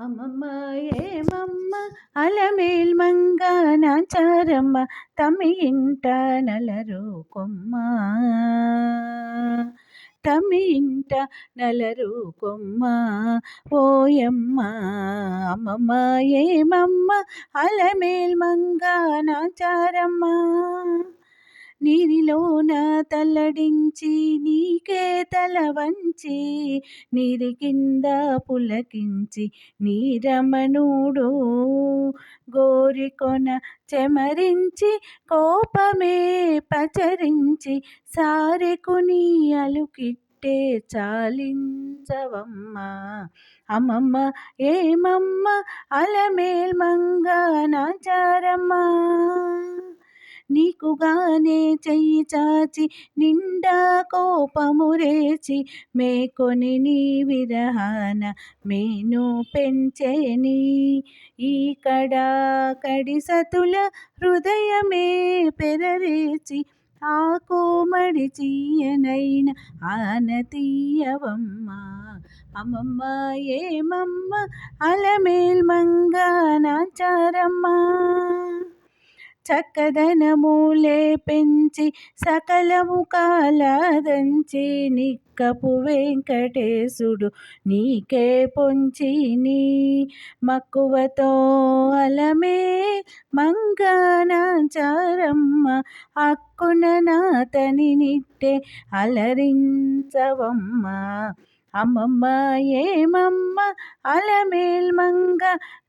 అమ్మమ్మ ఏమమ్మ అలమేల్ మంగ నాచారమ్మ తమి ఇంట నలరు కొమ్మ తమి ఇంట నలరు కొమ్మ ఓయమ్మ అమ్మమ్మ ఏమమ్మ అలమేల్ మంగ నాచారమ్మ నీరిలోన తల్లడించి నీకే తల వంచి నీరి కింద పులకించి నీరమణుడు గోరికొన చెమరించి కోపమే పచరించి సారెకుని అలుకిట్టే చాలించవమ్మ అమ్మమ్మ ఏమమ్మ అలమేల్ మంగ నాచారమ్మ నీకుగానే చెయ్యి చాచి నిండా కోపము రేచి మేకొని నీ విరహాన మేను పెంచేని ఈ కడి సతుల హృదయమే పెరరేచి ఆ కోమడి చీయనైన ఆనతీయవమ్మ అమ్మమ్మ ఏమమ్మ అలమేల్ మంగ నాచారమ్మ చక్కదనములే పెంచి సకలము కాలదంచి నిక్కపు వెంకటేశుడు నీకే పొంచిని మక్కువతో అలమే మంగనాచారమ్మ హక్కున నాతని నిట్టే అలరించవమ్మ అమ్మమ్మ ఏమమ్మ అలమేల్ మంగ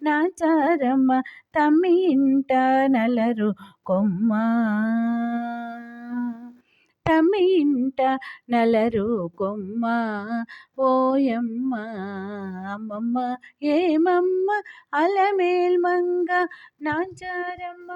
నాచారమ్మ తమి ఇంట నలరు కొమ్మ తమి ఇంట నలరు కొమ్మ ఓయమ్మ అమ్మమ్మ ఏమమ్మ అలమేల్ మంగ నాచారమ్మ.